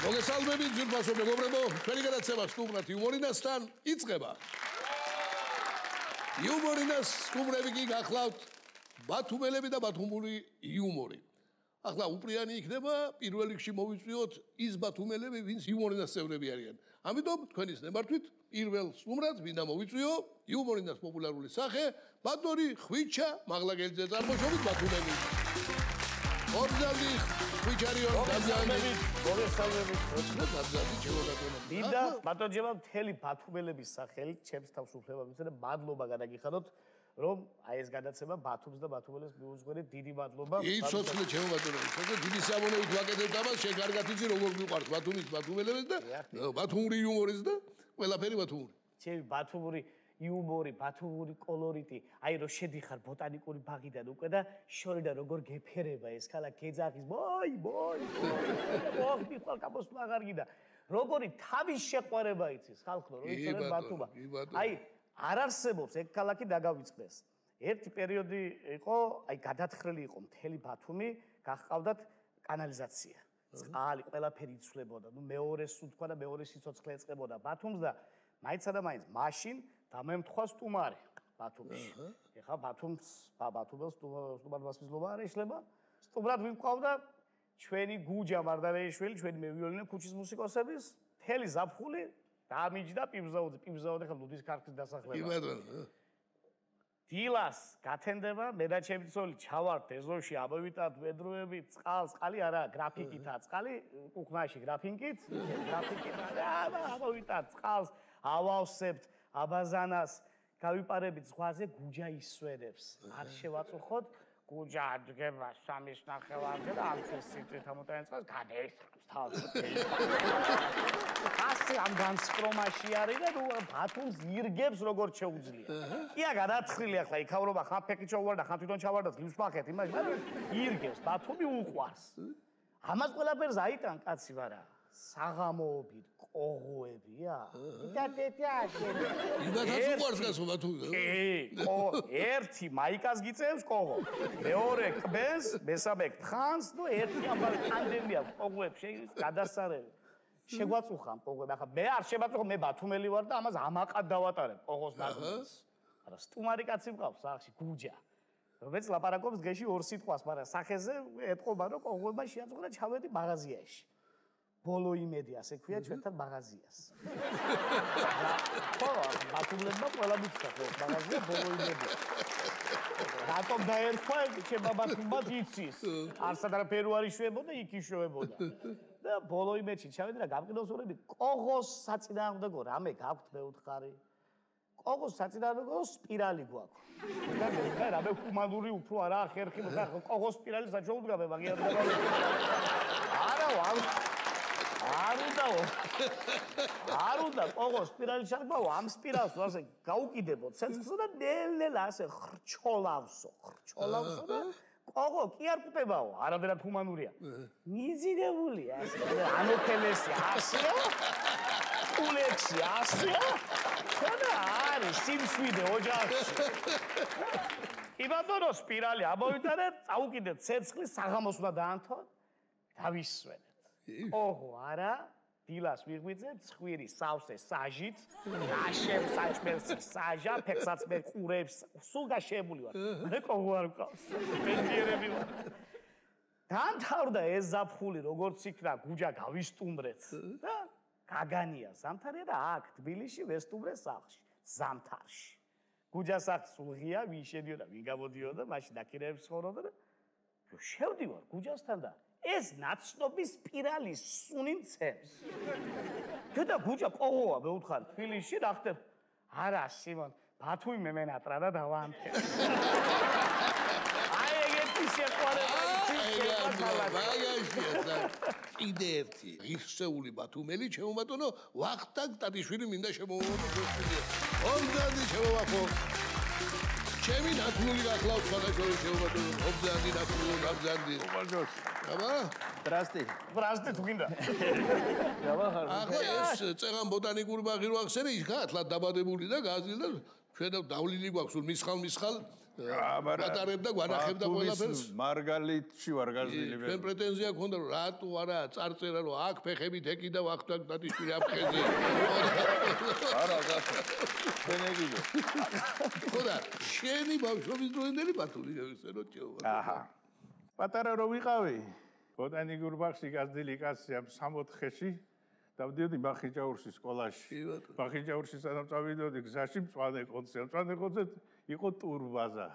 მოგესალმებით ძვირფასო მეგობრებო, ჩვენი გადაცემა სტუმრად იუმორინასთან იწყება. იუმორინას სტუმრები კი გახლავთ ბათუმელები და ბათუმური იუმორი. ახლა უპრიანი იქნება პირველ რიგში მოვიწვიოთ ის ბათუმელები, ვინც იუმორინას წევრები არიან. ამიტომ თქვენის ნებართვით პირველ სტუმრად მინდა მოვიწვიო იუმორინას პოპულარული სახე ბატონი ხვიჩა მაღლაგელიძე წარმოშობით ბათუმელი. ორზალდი ხვიჩარიონ დაბზანებით. მოგესალმებით. დაბზანებით ჩემოდატონო. მინდა ბატონჯება მთელი ბათუმელების სახელით ჩემს თავს უფლება მიცემ და მადლობა გადაგიხადოთ. რომ აი ეს გადაცემა ბათუმს და ბათუმელებს მიუძღვენით დიდი მადლობა. იცოცხლე ჩემო ბატონო, ცოტა დიდი სიამოვნებით ვაკეთებთ ამას, შენ კარგად იცი როგორ მიყვარს ბათუმის ბათუმელებს და ბათუმური იუმორის და ყველაფერი ბათუმური. ჩემი ბათუმური იუმორი, ბათუმური კოლორიტი, აი რომ შედიხარ ბოტანიკური ბაღიდან უკვე და შორიდან როგორ გეფერება ეს ქალაქი გეძახის, მოი. ოღ მიხვალ კაბოს მაგარგი და როგორი თავის შეყვარება იცის ხალხო, რომ იცოდნენ ბათუმა. აი არ არსებობს ეგ ქალაქი დაგავიწყდეს. ერთი პერიოდი იყო, აი გადათხრილი იყო მთელი ბათუმი, გახყავდათ კანალიზაცია. წყალი ყველაფერი იცვლებოდა. ნუ მეორე სულ თქვა და მეორე სიცოცხლე ეწყებოდა ბათუმს და მაინცა და მაინც მაშინ დამემთხვა სტუმარი ბათუმში. ეხა ბათუმელს სტუმარს მისლობა არ ეშლება. სტუმრად ვიმყავდა ჩვენი გუჯა მარდალეიშვილი, ჩვენი მევიოლინე ქუჩის მუსიკოსების, მთელი ზაფხული დამიჯდა პიბზაუდე ხა ლუდის ქარხის დასახლება. დილას გათენდება, მე და ჩემი ცოლი ჩავართ ეზოში, ამოვიტანთ მედროები, წყალი არა, გრაფიკითაა წყალი, კუქნაში გრაფიკით, ამოვიტანთ წყალს, ავავსებთ, აბაზანას, გავიპარებით ზღვაზე, გუჯა ისვენებს. არ შევაწუხოთ, გუჯა ადგება 3:30-ზე და ამ სიტყვით ამოტანილ წყალს გადაესწრებს თავს. ასე ამ განსკრომაში არის და ბათუმს ირგებს როგორც შეუძლია. კია გადათხრილი ახლა იქავრობა ხან ფეკი ჩავარ და ხან თვითონ ჩავარ და ძლივს ვახეთ იმაში, მაგრამ ირგებს ბათუმი უყვარს. ამას ყველაფერს აიტან კაცი ვარა. საღამოები, კოღოებია. იმათაც უყვარს გასო ბათუმი. ერთი მაიკას გიწევს კოღო. მეორე კბენს, მესამე თხანს, ნუ ერთი ამბავი ტანდემია კოღოებს შეიძლება გადასარევი. შეგვაწუხან კოღოები. ახლა მე არ შემაწუხო, მე ბათუმელი ვარ და ამას ამაყად დავატარებ კოღოს დაგმოს. არა, სტუმარი კაცი მყავს სახში, გუჯა. რომელიც ლაპარაკობს გეში ორ სიტყვას, მაგრამ სახეზე ეთყობა რომ კოღოებმა შეაწუხა და ჩავედი მაღაზიაში. ბოლო იმედი ასე ქვია ჩვენთან მაღაზიას. ხო, ბათუმელებმა ყველა მიცდა ხო, მაღაზია ბოლო იმედი. რატომ დაერქვა ჩემ ბათუმად იცის? არსადარ ფერუარი შვებოდა, იქ იშვებოდა. და ბოლო იმედში ჩავედი და გამყინოსურები კოღოს საწინააღმდეგო რამე გაქვთ მე უთხარი. კოღოს საწინააღმდეგო სპირალი გვაქვს. და რამე ჰუმანური უფრო არა ხერხი კოღოს სპირალი საჩოუდგა მე მაგიარ. არ უნდა კოღოს სპირალი ჩარგბავო ამ სპირალს ასე გაუკიდებო ცეცხლსა და ნელ-ნელა ასე ხრჩოლავსო და კოღო კი არ კვდებაო არადერად ჰუმანურია მიზიდებულია ასე ანოფელესი ასეა კულექსი ასეა და არის სიმშვიდე ოჯახში კი ბატონო სპირალი ამოვიტანე წაუკიდეთ ცეცხლი საღამოს უნდა დაანთო დავისვენეთ ოღო არა დილას ვიღვიძებ ცხვირი სავსე საჟით გაშევ საჭმელს საჟა ფეხსაც მე ყურებს სულ გაშებული ვარ მე კოღო არ ვყავს პენდიერები ვარ დაანთავრდა ეს ზაფხული როგორც იქნა გუჯა გავისტუმრეთ და გაგანია ზამთარია და აქ თბილისში ვესტუმრე სახლში ზამთარში გუჯა სახლი სულ ღია ვინ შედიოდა ვინ გამოდიოდა მაშინ დაქირეებს ცხოვრობდა და შევდივარ გუჯასთან და ეს ნაცნობი სპირალი სუნი მცემს. და გუჯა კოღოა მე უთხარ თბილისში რა ხდება? არა სიმონ, ბათუმი მე მენატრა და დავაანთე. აი ეგეთი შეყვარება კიდე ერთი ღირსეული ბათუმელი ჩემო ბატონო ვახტანგ ტატიშვილი მინდა შემოვაყო. ორგანდი შემოვაყო. ჩემი ნათლული გახლავთ სხვადასხვა შემოვაყო. ორგანდი ნათლული გაბზანდი. აბა ბრასტი თუ გინდა ახლა ეს წეღან ბოტანიკური ბაღი რო ახსენე იქ ათლა დაბადებული და გაზილი და ჩვენ დავლილი გვაქვს სულ მისხალ ატარებდა გვანახებდა ყველაფერს მარგალიტში ვარ გაზრდილი ჩვენ პრეტენზია გქონდა რომ რატო არა წარწერა რომ აქ ფეხებით ეკიდა ვახტანგ დათიშვილი აფხეზე არა გასა ფენეგიდო ხოდა შენი ბავშვობის დროინდელი ბათუმი გავიხსენო ჭიო აჰა პატარა რო ვიყავი ბოტანიკურ ბაღში გაზრდილი კაცი ამ 64-ში დავდიოდი ბახიჯაურში სკოლაში ბახიჯაურში სადაც წავიდოდი გზაში მწვანე კონცერტზე იყო ტურბაზა.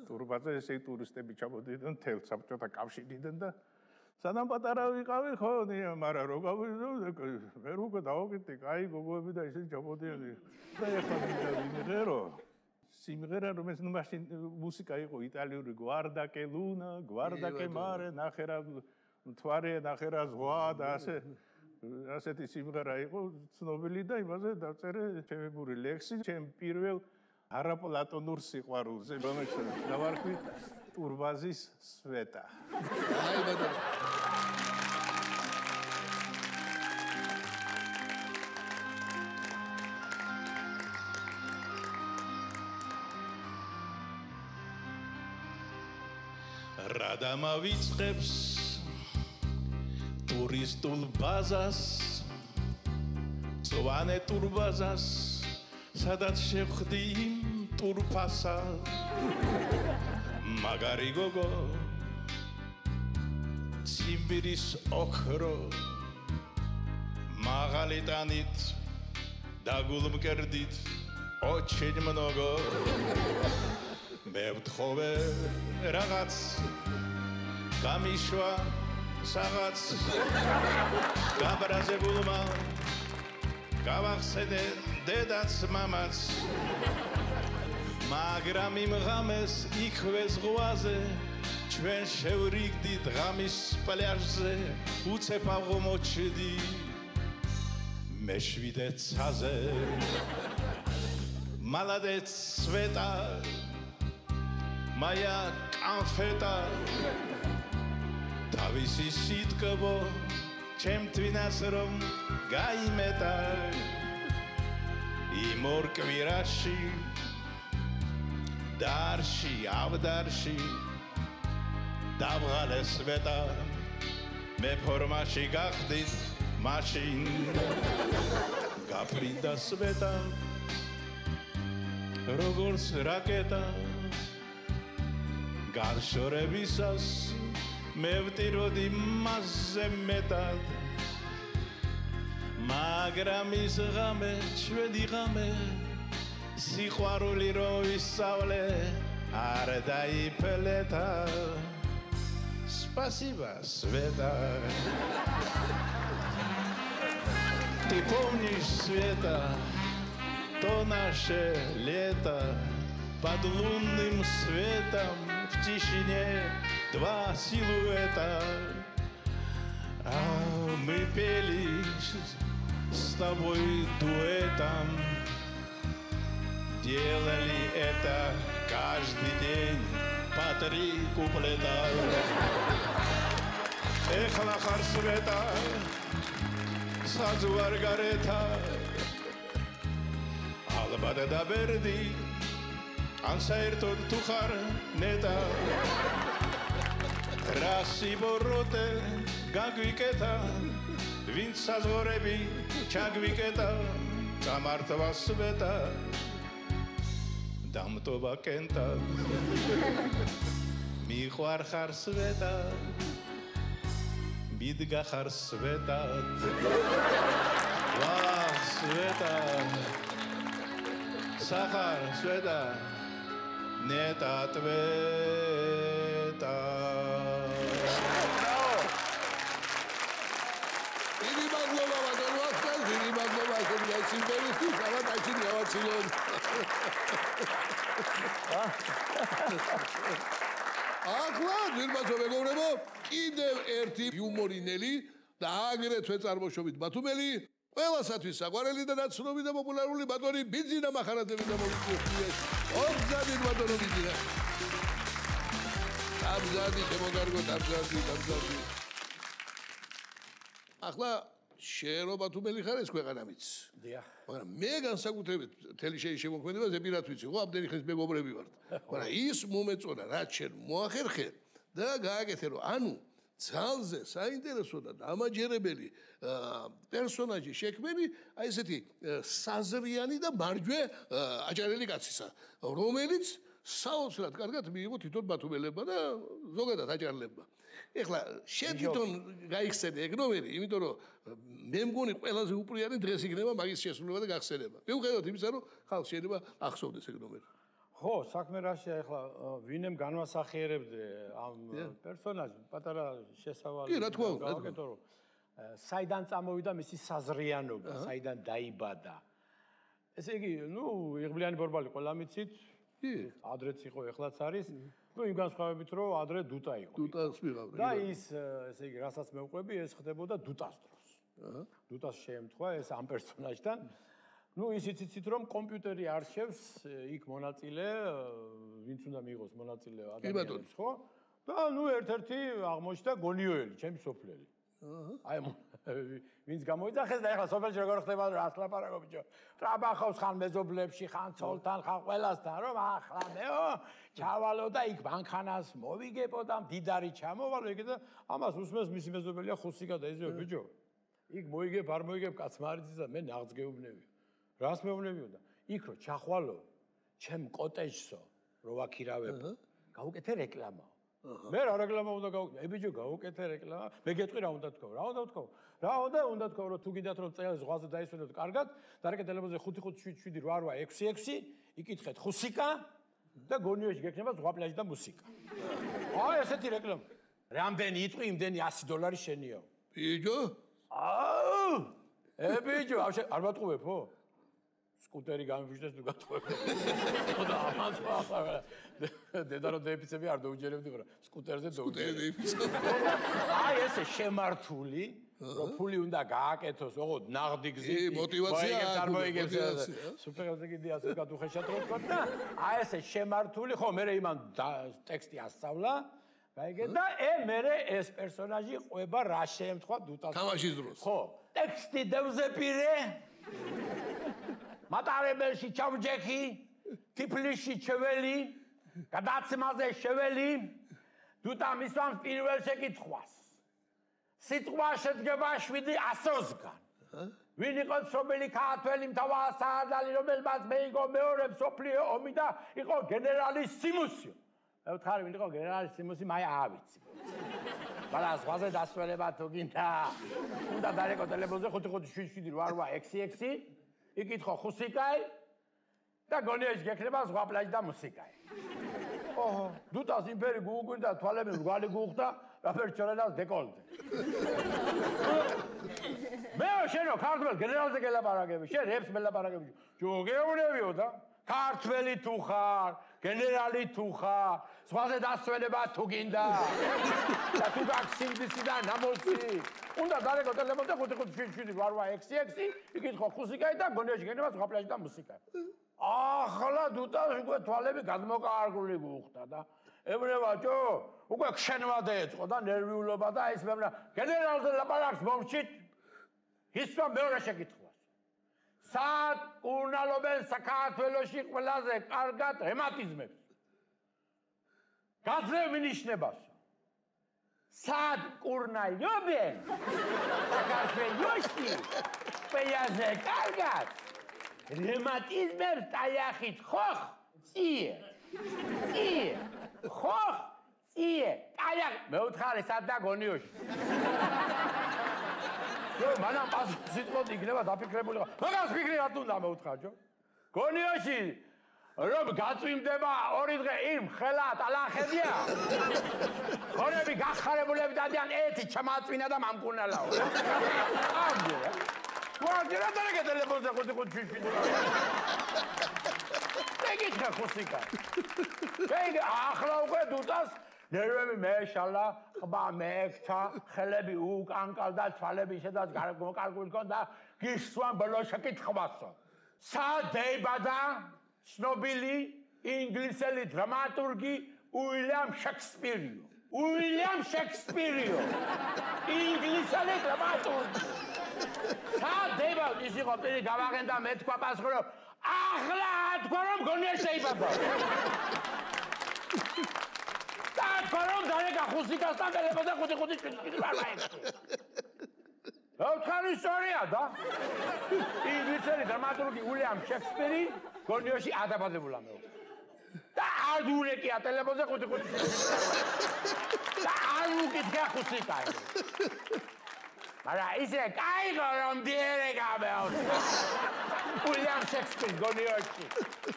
ტურბაზა ესე ტურისტები ჩამოდიოდნენ თელ საბჭოთა კავშირიდან და სანამ პატარა ვიყავი ხო, მაგრამ რო გავიდო, ვერ უკვე დავაკეთე, კაი გოგოები და ისინი ჩამოდიოდნენ. და ეხლა ვიმღერო. სიმღერა რომელიც ნუ მაშინ მუსიკა იყო იტალიური guarda che luna, guarda che mare, ნახერა მთვარე, ნახერა ზღვა და ასეთი სიმღერა იყო ცნობილი და იმაზე დავწერე ჩემი ბური ლექსი, ჩემ პირველ არაპლატონურ სიყვარულზე, რომელიც დავარქვი ტურბაზის სვეტა. აი ბატონო. რა დამავიწყებს ტურისტულ ბაზას, წვანე ტურბაზას სადაც შევხვდი ტურფასა მაგარი გოგო ციმბირის ოქრო მაღალი ტანით და გულმკერდით очень много მე ვთხოვე რაღაც გამიშვა რაღაც გაბრაზებულმა გავახსენე დედაც მამაც მაგრამ იმ ღამეს იქვე ზღვაზე ჩვენ შევრიგდით ღამის პლაჟზე უცებ აღმოჩნდი მეშვიდე ცაზე молодец света моя конфета თავისი სიტკბო ჩემთვინას რომ გაიმეტა იმ ორ კვირაში დარში ავდარში დავღალე სვეტა მე ფორმაში გახდით მაშინ გაფრინდა სვეტა როგორც რაკეტა გარშორებისას მე ვტიროდი მასზე მეტად მაგრამ ის ღამე ჩვენი ღამე სიყვარული რო ვისწავლე არ დაიფლეთა спасибо света ты помнишь света то наше лето под лунным светом в тишине два силуэта а мы пели с тобой дуэтом делали это каждый день по 3 куплета эх нахар света сазуар гарета ალბათ დაბერდი ან საერთოდ თუ ხარ ნეტა რასი ბოროტე გაგვიკეთა ვინც საზღორები ჩაგვიკეტა გამართვა სვეტა დამტობა კენტა მიყვარ ხარ სვეტა მიდგა ხარ სვეტა ვა სვეტა სახარ სვეტა ნეტა ტვეტა დიდი მადლობა ბატონო ვახტანგ, დიდი მადლობა ახლა სიმღერისთვის, ალბათ აქ გავაცილოთ. ახლა ძირბაცო მეგობრებო, კიდევ ერთი იუმორინელი და აგრეთვე წარმოშობით ბათუმელი, ყველასათვის საყვარელი და ნაცნობი და პოპულარული ბატონი ბიძინა მახარაძეები და მოვიწვიეთ. ობზადი ბატონო ბიძინა. აბზადი შემოგარგოთ, აბზადი. ახლა შენ რო ბათუმელი ხარ ეს ქვეყანამიც. დიახ. მაგრამ მე განსაკუთრებით მთელი შემოქმედებაზე პირად ვიცი, ხო ამდენი ხნის მეგობრები ვართ. მაგრამ ის მომეწონა, რაც შენ მოახერხე და გააკეთე, რომ ანუ ძალზე საინტერესო და დამაჯერებელი პერსონაჟი შექმენი, აი ესეთი საზრიანი და მარჯვე აჭარელი კაცისა, რომელიც საოცრად კარგად მიიღო თვითონ ბათუმელებმა და ზოგადად აჭარლებმა. ეხლა შენ თვითონ გაიხსენე ეგ ნომერი, იმიტომ რომ მე მგონი ყველაზე უპრიანი დღეს იქნება მაგის შესრულება და გახსენება. მიუხედავად იმისა, რომ ხალხს შეიძლება ახსოვდეს ეგ ნომერი. ხო, საქმე რაშია ახლა ვინემ განვასახიერებდე ამ პერსონაჟს, პატარა შესავალი. კი, რა თქმა უნდა. გავაკეთო რომ საიდან წამოვიდა მისი საზრიანობა, საიდან დაიბადა. ესე იგი, იღბლიანი ბორბალი ყველა მიცით. კი. ადრეც იყო, ეხლაც არის. იმ განსხვავებით, რომ ადრე დუტა იყო. დუტას მიღავდა. და ის, ესე იგი, რასაც მეუყვები, ეს ხდებოდა დუტას დროს. დუტას შეემთხვა ეს ამ პერსონაჟთან. ისიც იცით, რომ კომპიუტერი არჩევს იქ მონაწილე, ვინც უნდა მიიღოს მონაწილე ადამიანებს, ხო? და ერთ-ერთი აღმოჩნდა გონიოელი, ჩემი სოფლელი. აი ვინც გამოიძახეს და ეხლა სოფელში როგორ ხდება რა ლაპარაკო ბიჭო. ტრაბახავს ხან მეზობლებში, ხან ცოლთან, ხან ყველასთან, რომ ახლა მეო ჩავალო და იქ მანქანას მოვიგებო და მდიდარი ჩამოვალო იქ და ამას უსმენს მისი მეზობელია ხუსიკა და ეზიო ბიჭო. იქ მოიგებ, არ მოიგებ კაცმარიცის და მე ნაღձ გეუბნები. რას მეუბნებიო და იქ რო ჩახვალო ჩემ კოტეჯსო რო ვაქირავებ გავუკეთე რეკლამა მე რა რეკლამა უნდა გავუკეთე ბიჭო გავუკეთე რეკლამა მე გეტყვი რა უნდა თქვა რა უნდა თქვა რომ თუ გინდათ რომ წელს ზღვაზე დაისვენოთ კარგად დარეკე ტელეფონზე 55776 იკითხეთ ხუსიკა და გონიოში გექნება ზღვა პლაჟი და მუსიკა აი ესეთი რეკლამა რამდენი იტყვი იმდენი $100 შენიო ბიჭო ბიჭო არ ბატყუებო სკუტერი გამიფუშტეს თუ გატყუებო და ამას დედა რო დეფიცები არ დაუჯერებდი რა სკუტერზე დაუჯერებდი აი ესე შემართული რომ ფული უნდა გააკეთოს ოღონდ ნაღდი გზით მოტივაცია სუპერზე კიდე ასე გადუხეშათ რო თქვა და აი ესე შემართული ხო მე იმან ტექსტი ასწავლა გაიგე და მე ეს პერსონაჟი ყვება რა შეემთხვა დუტას თამაშის დროს ხო ტექსტი დევზეპირე მატარებელში ჩავჯექი თიფლისში ჩველი გადაცემაზე შეველი დუტა მისვამს პირველ შეკითხვას სიტყვა შედგება 700-გან ვინ იყო ცნობილი ქართველი მთავარ საადალი რომელმაც მეიგო მეორე მსოფლიო ომი და იყო გენერალი სიმუსიო მე ვთხარი ვინ იყო გენერალი სიმუსი მაი ავიცი მაგრამ ზღვაზე დასვენება თუ გინდა უნდა დარეკო ტელეფონზე 5577866 იკითხო ხუსიკაი და გონიაში გექნება ზღვა პლაჟი და მუსიკაი. ოჰო, დუტას იმფერი გუუგვირდა თვალები რგვალი გუხდა, რაფერჩორენას დეკოლტე. მეო შენო ქართველ გენერალზე გელაპარაკები, შენ რებს მელაპარაკები. ჯოგეუნებიო და ქართველი თუ ხარ, გენერალი თუ ხარ, ზღვაზე დასვენება თუ გინდა. და თუ გაქვს სინდისი და ნამოსი. უნდა დარეკო ტელეფონზე 55776 იკითხო ხუსიკაი და გონიაში გექნება ზღვა პლაჟი და მუსიკა. ახლა დუტას უკვე თვალები გადმოკარგული გუხდა და ებრევაჭო უკვე ქშენვადე ეწყო და ნერვიულობა და ის მე გენერალზე ლაპარაკს მომჩით ისვა მეორე შეკითხვას სად კურნალობენ საქართველოში ყველაზე კარგად რემატიზმებს გაძლევ მინიშნებას სად კურნალობენ საქართველოში ყველაზე კარგად რემატიზმებს ტაიახით ხოხ წიე ხოხ წიე ტაიახ მე ვთხარი სად და გონიოში ჯო მანამ პასუხით იქნება დაფიქრებული მაგას ფიქრი რა თუნდა მე ვთხარჯო გონიოში რომ გაწვიმდება 2 დღე იმ ხელა ტალახებია ხორები გახარებულები დადიან ეთი ჩამაწვინა და მამკუნალაო ამჯერა ვარჯერა დარეკე ტელეფონზე 557 ეგეთქა ხუსიკა ეგ ახლა უკვე დუტას ნერვები მეშალა ყბა მექცა ხელები უკანკალდა თვალები შედაც გამოკარგული ჰქონდა გისვან ბოლო შეკითხვასო სად დაიბადა ცნობილი ინგლისელი დრამატურგი უილიამ შექსპირიო ინგლისელი დრამატურგი სადება ის იყო პირი გავაღენ და მე თქვა პასუხი რომ ახლა თქვა რომ გონია შეიბაბა. და თქვა რომ დარეკა ხუსიკასთან ტელეფონზე 5-5 არ მაიქსი. ოთხარი ისტორია და ინგლისელი დრამატურგი უილიამ შექსპირი გონიოში ადაბადებულა მე. და არ დურეკია ტელეფონზე 5-5 და არ უკითხა ხუსიკა. მაგრამ ისე кайგო რომ დიერეკა მე. უილიამ შექსპირი გონიოში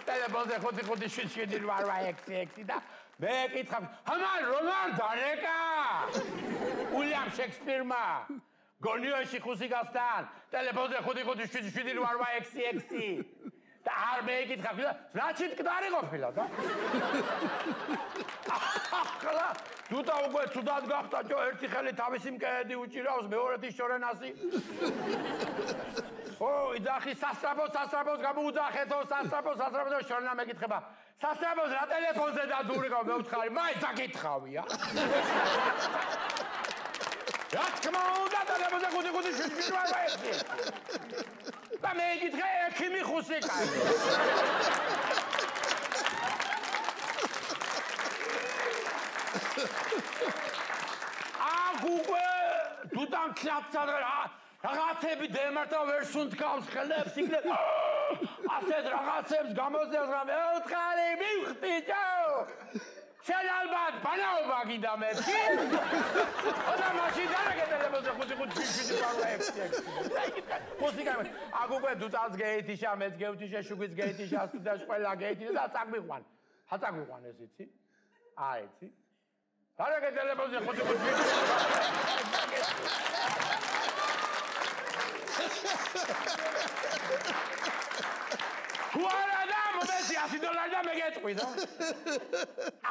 ტელეფონზე 5-5 არ მაიქსი და მე კითხა ამა რომან დარეკა უილიამ შექსპირმა გონიოში ხუსიკასთან ტელეფონზე 5-5-7-8-6 და არ მეეკითხა რა ჩიტკდარი ყოფილა და ახლა თუთა უკვე თუდად გახტაჭო ერთი ხელი თავისი მკედი უჭირავს მეორეთი შორენასი ო იძახი სასტრაფოს გამოუძახეთო სასტრაფოს შორენა მეკითხება სასტრაფოს რა ტელეფონზე დადურიყავ მე ვთხარი მაინც აკითხავია რა თქმა უნდა ტელეფონზე 5-5 არ მაიქსი და მე ეკითხე ექიმი ხუსიკა აგუკვე თუთან ქლაფცად რაღაცები დემართა ვერ სუნთქავს ხელებს იქნებ ასეთ რაღაცებს გამოძევს რა მე ვთხარი მივხვდიჭო შენ ალბათ ბანაობა გინდა მეთქი და მაშინ დარეკე ტელეფონზე 5-5 ხუსიკა აგუკვე თუთანს გეითიშა მეც გევთიშე შუქიც გეითიშა სტუდიაში ყველა გეითიშა და წაგვიყვან ეს იცი იცი დარეკე ტელეფონზე 5-5 Guarda, მომეცი $100 და მე გეტყვი და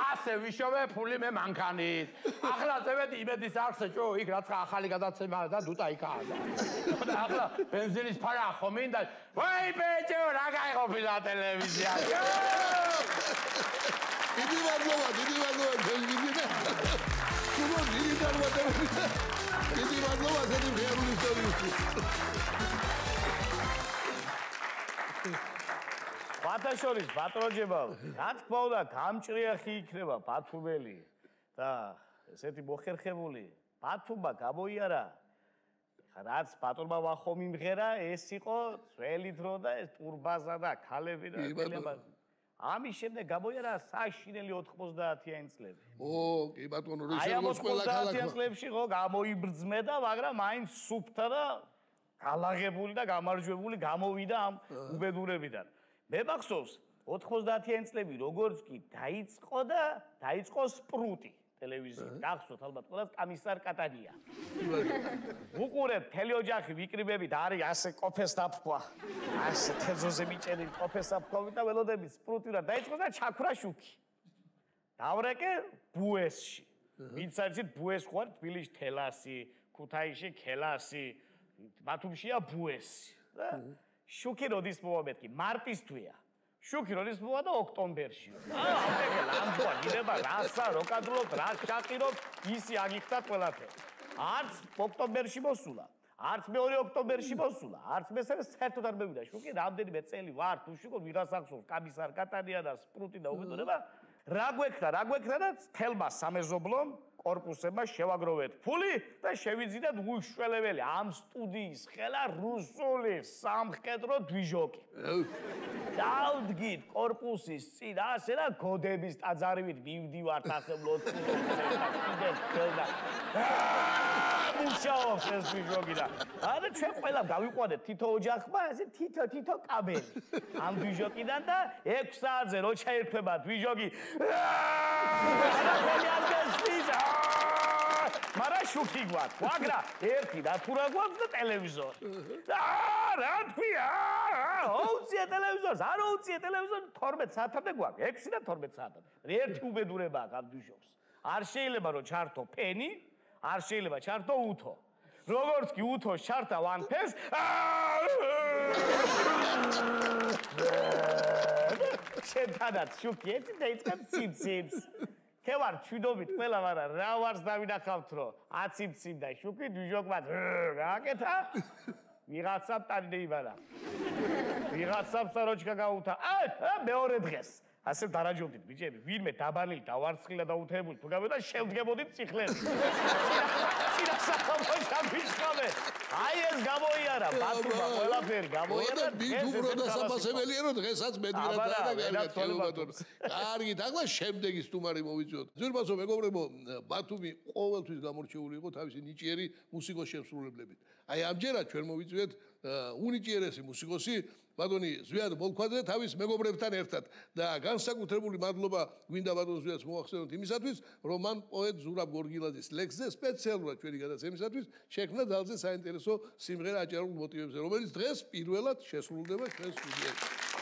ასე ვიშოვე ფული მე მანქანით. ახლა წევედი იმედის არხსეჭო, იქ რაცა ახალი გადაცემა და დუტა იქაა. და ახლა ბენზინის ფარა ხო მინდა. ვაი ბეჭო, რა გაიყოფილა ტელევიზია. დიდი მადლობა ბენზინიდან. სულ დიდი დარბაზა. დიდი მადლობა ზედი ღერული ისტორიისთვის. ბათაშორის ბატროჯებავ, რა თქმა უნდა, გამჭრიახი იქნება ბათუმელი და ესეთი მოხერხებული ბათუმმა გამოიარა. რაც ბატონმა ვახო მიმღერა, ეს იყო ძველი დრო და ეს ტურბაზა და ქალები და ელება. ამის შემდეგ გამოიარა საშინელი 90-იანი წლები. კი ბატონო, რუსეთის ყველა ქალაქი. 90-იანი წლებში ხო გამოიბრძმედა, მაგრამ მაინც სუფთა და გალაღებული და გამარჯვებული გამოვიდა ამ უბედურებიდან. მე მახსოვს 90-იანი წლები როგორც კი დაიწყო სპრუტი ტელევიზიით. გახსოვთ ალბათ ყველას კამისარ კატანია. უყურებ მთელი ოჯახი ვიკრიბებით არის ასე კოფეს დაფქვა. ასე თეზოზე მიჭერილი კოფეს დაფქვავი და ველოდებით სპრუტი და დაიწყო და ჩაქვრა შუქი. დავრეკე ბუესში. ვინც არის ბუეს ხوار თბილისში თელასი, ქუთაისში ქელასი, ბათუმშია ბუესი. და შუქი როდის მოვა მეთქი? მარტის თვეა. შუქი როდის მოვა და ოქტომბერშია. ამბეკე ლამბოა გიდება რასა როკადრობ, რა ჩაყირობ, ისი აგიხდათ ყველაფერი. არც ოქტომბერში მოსულა, არც მეორე ოქტომბერში მოსულა, არც მესამე საერთოდ არ მევიდა. შუქი რამდენიმე წელი ვარ თუ შუქო ვიღას ახსოვს კამისარ კატანია და სპრუტი და უბედურება. რა გვექნა და თელმა სამეზობლომ კორპუსებმა შევაგროვეთ ფული და შევიძინათ უშველებელი ამ სტუდიის ხელა რუსული სამხედრო დვიჟოკი. დავდგით კორპუსის წინ ასე და გოდების ტაძარივით მივდივართ ასე ლოცვით. მუშაობს ეს დვიჟოკი და არა ჩვენ ყველა გავიყვანეთ თითო ოჯახმა ასე თითო კაბელი ამ დვიჟოკიდან და 6 საათზე რო ჩაერთვება დვიჟოკი მარა შუქი გვაქვს, ვაგრა ერთი დათურა გვაქვს და ტელევიზორი. რა თქვია? აუწია ტელევიზორს, არ აუწია ტელევიზორს 12 საათამდე გვაქვს, 6 და 12 საათამდე. ერთი უბედურება აქვს ამ დვიჟოკს. არ შეიძლება რომ ჩართო ფენი, არ შეიძლება ჩართო უთო. როგორც კი უთოს ჩართა ვანფეს, შეთანაც შუქი ერთი და იწყებს ციციც. ხე ვარ ჩვიდობით ყველა, მაგრამ რა ვარს დავინახავთ, რომ აციმციმ და შუქი დიჟოკმად გააკეთა. ვიღაცამ ტანდეიბარა. ვიღაცამ საროჩკა გაუთა. მეორე დღეს. ასე დარაჯობდით ბიჭები, ვინმე დაბანილი დავარცხილა და უთებული თუ გამოდა შევდგებოდით ციხლები. ცირა საფამოშა ბიჭკავე. აი ეს გამოიარა, ბათუმა ყველაფერი გამოიარა. ბიჭ უფრო დასაფასებელია რომ დღესაც მედგრად და კარგით, ახლა შემდეგი სტუმარი მოვიწვიოთ. ძვირფასო მეგობრებო, ბათუმი ყოველთვის გამორჩეული იყო თავისი ნიჭიერი მუსიკოს შემსრულებლებით. აი ამჯერად ჩვენ მოვიწვიეთ უნიჭიერესი მუსიკოსი ბატონი ზვიად ბოლქვაძე თავის მეგობრებთან ერთად და განსაკუთრებული მადლობა გვინდა ბატონ ზვიადს მოახსენოთ იმისათვის, რომ მან პოეტ ზურაბ გორგილაძის ლექსზე სპეციალურად ჩვენი გადაცემისათვის შექმნა ძალზე საინტერესო სიმღერა აჭარულ მოტივებზე, რომელიც დღეს პირველად შესრულდება ჩვენს სტუდიაში.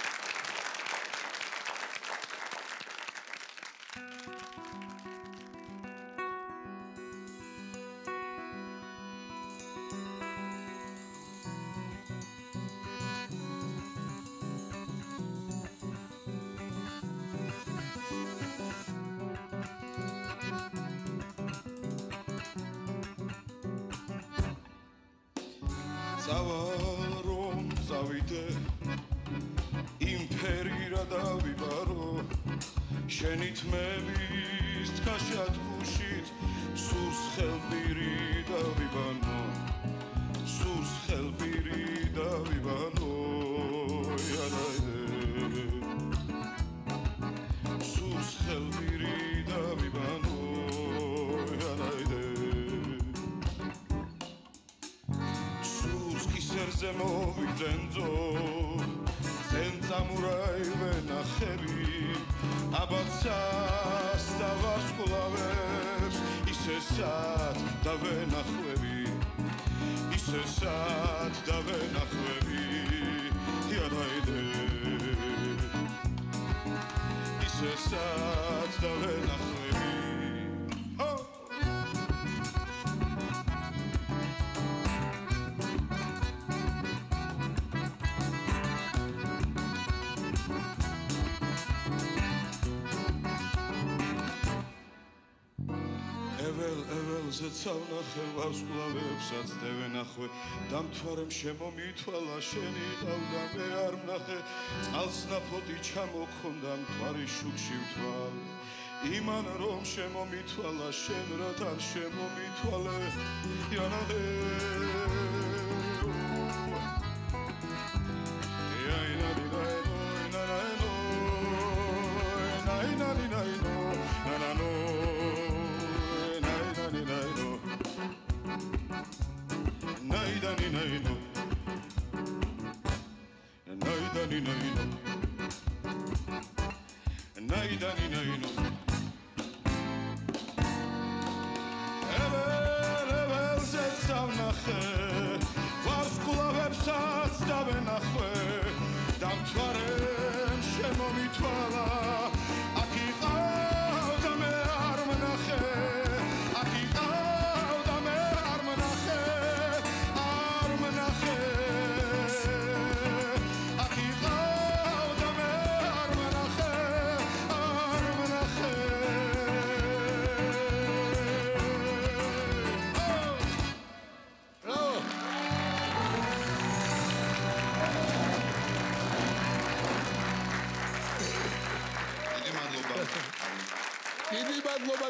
ზეცავნახე ვარსკვლავებსაც დევენახვე დამთვარემ შემომითვალა შენი ყავდა მე არ ვნახე წყალს ნაფოტი ჩამოქონდა მთვარი შუქში ვთვალე იმან რომ შემომითვალა შენ რათან შემომითვალე იანალე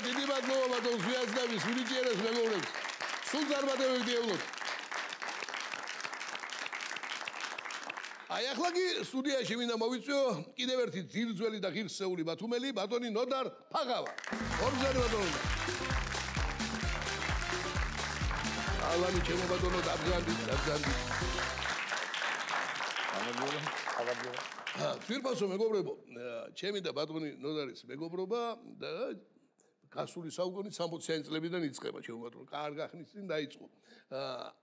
დიდი მადლობა ბატონ ზვიადს და მის უნიჭიერეს მეგობრებს. სულ წარმატებები გეუბნოთ. აი ახლა კი სტუდიაში მინდა მოვიწვიო კიდევ ერთი ძირძველი და ღირსეული ბათუმელი ბატონი ნოდარ ფაღავა. ორბზარი ბატონო. ალანი ჩემო ბატონო დაბზანდი. ძვირფასო მეგობრებო, ჩემი და ბატონი ნოდარის მეგობრობა და გასული საუკუნის 60-იანი წლებიდან იწყება, ჩემო ბატონო, კარგ ახნის წინ დაიწყო.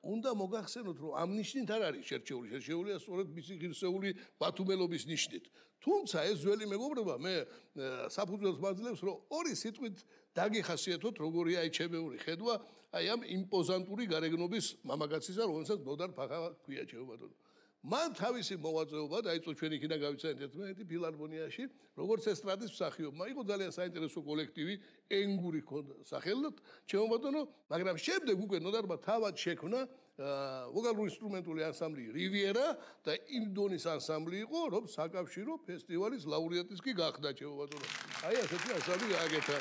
უნდა მოგახსენოთ, რომ ამ ნიშნით არ არის შერჩეულია სწორედ მისი ღირსეული ბათუმელობის ნიშნით. თუმცა ეს ძველი მეგობრობა მე საფუძველს მაძლევს, რომ ორი სიტყვით დაგიხასიათოთ, როგორია აი ჩემეული ხედვა, აი ამ იმპოზანტური გარეგნობის მამაკაცისა, რომელსაც ნოდარ ფაღავა ქვია, ჩემო ბატონო. მან თავისი მოღვაწეობა დაიწყო ჩვენ იქიდან გავიცანეთ ერთმანეთი ფილარმონიაში, როგორც ესტრადის მსახიობმა. იყო ძალიან საინტერესო კოლექტივი, ენგური ჰქონდა სახელად, ჩემო ბატონო, მაგრამ შემდეგ უკვე ნოდარმა თავად შექმნა ვოკალურ ინსტრუმენტული ანსამბლი რივიერა და იმ დონის ანსამბლი იყო, რომ საკავშირო ფესტივალის ლაურეატიც კი გახდა, ჩემო ბატონო. აი ასეთი ანსამბლი გააკეთა.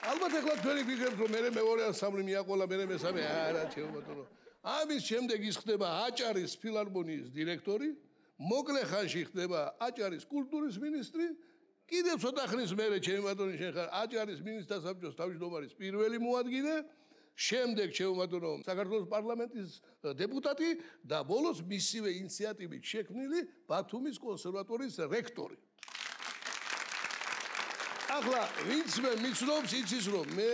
ალბათ ახლა თქვენი გიგებთ რომ მე მეორე ანსამბლი მიაყოლა, მე მესამე არა, ჩემო ბატონო. ამის შემდეგ ის ხდება აჭარის ფილარმონიის დირექტორი, მოკლე ხანში ხდება აჭარის კულტურის მინისტრი, კიდევ ცოტა ხნის მერე ჩემო ბატონო შენ ხარ აჭარის მინისტრთა საბჭოს თავმჯდომარის პირველი მოადგილე, შემდეგ ჩემო ბატონო საქართველოს პარლამენტის დეპუტატი და ბოლოს მისივე ინიციატივით შექმნილი ბათუმის კონსერვატორიის რექტორი. ახლა ვინც მე მიცნობს იცის რომ მე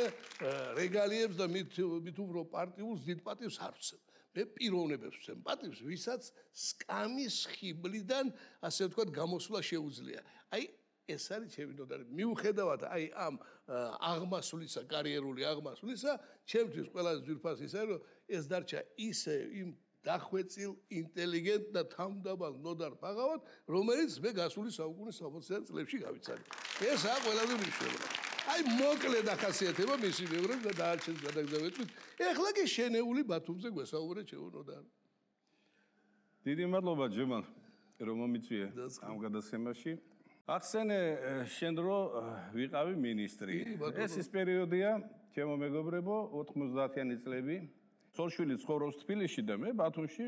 რეგალიებს და მით უფრო პარტიულს დიდ პატივს არ ვცემ. მე პიროვნებებს ვცემ პატივს, ვისაც სკამის ხიბლიდან ასე ვთქვათ გამოსვლა შეუძლია. აი ეს არის ჩემი ნოდარი. მიუხედავად აი ამ აღმასვლისა, კარიერული აღმასვლისა, ჩემთვის ყველაზე ძვირფასი ის არის რომ ეს დარჩა ისე იმ დახვეწილ, ინტელიგენტ და თავმდაბალ ნოდარ ფაღავად, რომელიც მე გასული საუკუნის 60-იან წლებში გავიცანე. ესაა ყველაზე მნიშვნელოვანი. აი მოკლე დახასიათება მისი მეურვედ და დაარჩენს გადაგზავნით. ეხლა კი შენეული ბათუმზე გვესაუბრე ჩემო ნოდარ. დიდი მადლობა ჯემალ, რომ მომიწვიე ამ გადაცემაში. ახსენე შენ რომ ვიყავი მინისტრი. ეს ის პერიოდია, ჩემო მეგობრებო, 90-იანი წლები. ცოლშვილი ცხოვრობს თბილისში და მე ბათუმში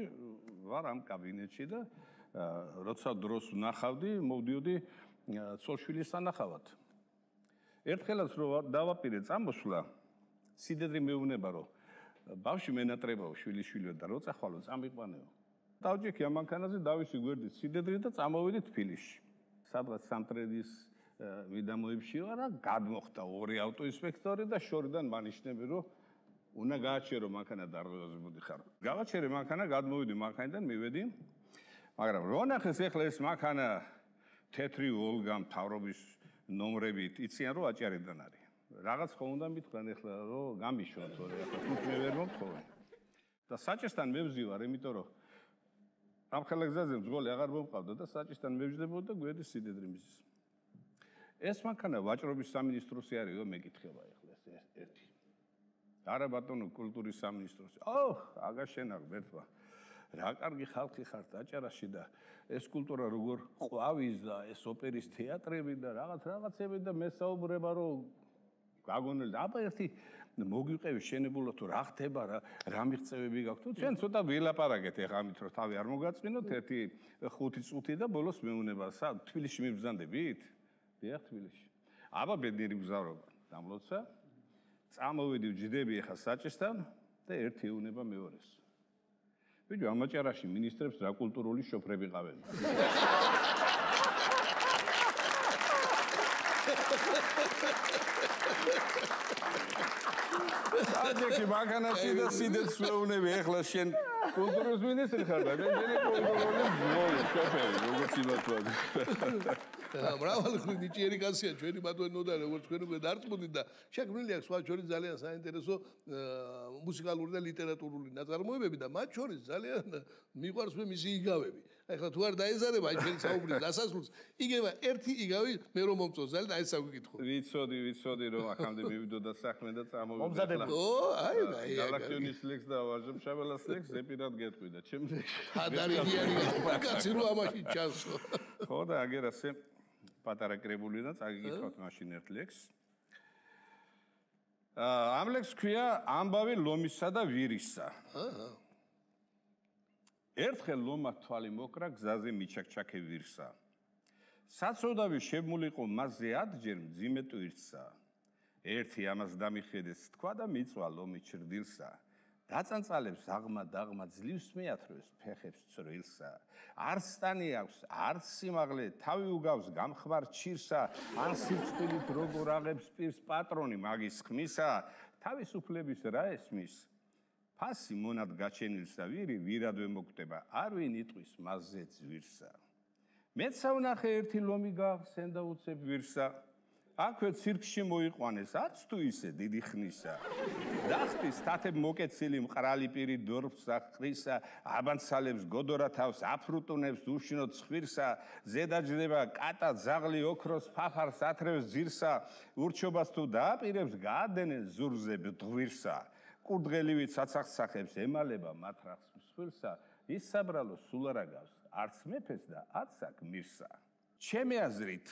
ვარ ამ კაბინეტში და როცა დროს ვნახავდი, მოვდიოდი ცოლშვილის სანახავად. ერთხელაც რომ დავაპირე წამოსვლა, სიდედრი მეუბნება რომ ბავშვი მენატრებაო, შვილიშვილიო და როცა ხვალო წამიყვანეო. დავჯექი ამ მანქანაზე, დავისი გვერდით სიდედრი და წამოვედი თბილისში. სადღაც სამტრედის მიდამოებში ვარ და გადმოხდა ორი ავტოინსპექტორი და შორიდან მანიშნები რომ უნდა გააჩერო მანქანა დარღვევაზე მოდიხარ. გავაჩერე მანქანა, გადმოვიდი მანქანიდან, მივედი. მაგრამ რო ნახეს ახლა ეს მანქანა თეთრი ვოლგა მთავრობის ნომრებით, იციან რომ აჭარიდან არის. რაღაც ხო უნდა მითხრან ახლა რომ გამიშოთ, თორე ახლა თუთ მე ვერ მომთხოვენ. და საჭესთან მევზივარ, იმიტომ რომ ამ ხელგზაზე მძღოლი აღარ მომყავდა და საჭესთან მევждებოდა და გვერდი სიდედრი მისის. ეს მანქანა ვაჭრობის სამინისტროსი არისო, მეკითხება ახლა ეს ერთი. არა ბატონო კულტურის სამინისტროსი. აგა შენაღ ბერთვა. რა კარგი ხალხი ხართ აჭარაში და ეს კულტურა როგორ ყვავის და ეს ოპერის თეატრები და რაღაცები და მესაუბრება რომ გაგონელი და აბა ერთი მოგვიყევი შენებულა თუ რა ხდება რა მიღწევები გაქვთ თუ ჩვენ ცოტა ვილაპარაკეთ ეხა ამით რომ თავი არ მოგაწმინოთ ერთი 5 წუთი და ბოლოს მეუნება თბილისში მიბრძანდებით? დიახ თბილისში. აბა ბედნიერი მგზავრობა. დამლოცა წამოვედი ვჯდები ეხა საჭესთან და ერთი ეუნება მეორეს. ბიჭო, ამ აჭარაში მინისტრებს რა კულტურული შოფრები ყავენ. აჯექი მანქანაში და სიდეთს ვეუნები ეხლა შენ კულტურის მინისტრი ხარ და მე კულტურული შოფერი, როგორც იმათვად. მრავალი ხრი ნიჭიერი კაცია ჩვენი ბატონო და როგორც თქვენ უკვე დარწმუნდით და შექმნილი აქვს სხვა შორის ძალიან საინტერესო მუსიკალური და ლიტერატურული ნაწარმოებები და მათ შორის ძალიან მიყვარს მე მისი იგავები. ეხლა თუ არ დაეზარება აი ჩვენი საუბრის დასასრულს, იგევა ერთი იგავი მე რომ მომწონს ძალიან აი საგვიკითხო. ვიცოდი რომ აქამდე მივიდოდა საქმე და წამოვიდა. მომზადება. აი. გალაქტიონის ლექს და ვაჟებშაველას ლექს ზეპირად გეტყვი და ჩემზე. ადარიგიანი კაცი რო ამაში ჩანსო. ხო და აგერასე პატარა კრებული და წაგიკითხოთ მაშინ ერთ ლექს. ამ ლექს ქვია ამბავი ლომისა და ვირისა. ერთხელ ლომა თვალი მოკრა გზაზე მიჩაქჩაქე ვირსა. საცოდავი შემულიყო მასზე ათჯერ მძიმე ტვირსა. ერთი ამას დამიხედეს თქვა და მიწვა ლომი ჩრდილსა. დაწანწალებს აღმა დაღმა ძლივს მეათროს ფეხებს წრილსა. არც სტანი აქვს, არც სიმაღლე, თავი უგავს გამხმარ ჩირსა. ან სიცხვილით როგორ აღებს პირს პატრონი მაგის ხმისა. თავისუფლების რა ესმის? ფასი მონად გაჩენილსა ვირი ვირადვე მოკვდება, არ ვინ იტყვის მასზე ძვირსა. მეცა ვნახე ერთი ლომი გაახსენდა უცებ ვირსა. აქვე ცირკში მოიყვანეს, აც თუ ისე დიდი ხნისა. დახტის თათებ მოკეცილი მყრალი პირი დორფსა ყრისა, აბანცალებს გოდორა თავს, აფრუტუნებს უშინო ცხვირსა, ზედაჯდება კატა ზაღლი ოქროს ფაფარს ათრევს ძირსა, ურჩობას თუ დააპირებს გაადენენ ზურზე ბდღვირსა. კურდღელივით საცახსახებს ემალება მათრახს მსხვილსა, ის საბრალო სულ არ აგავს, არც მეფეს და არც აქ მირსა. ჩემი აზრით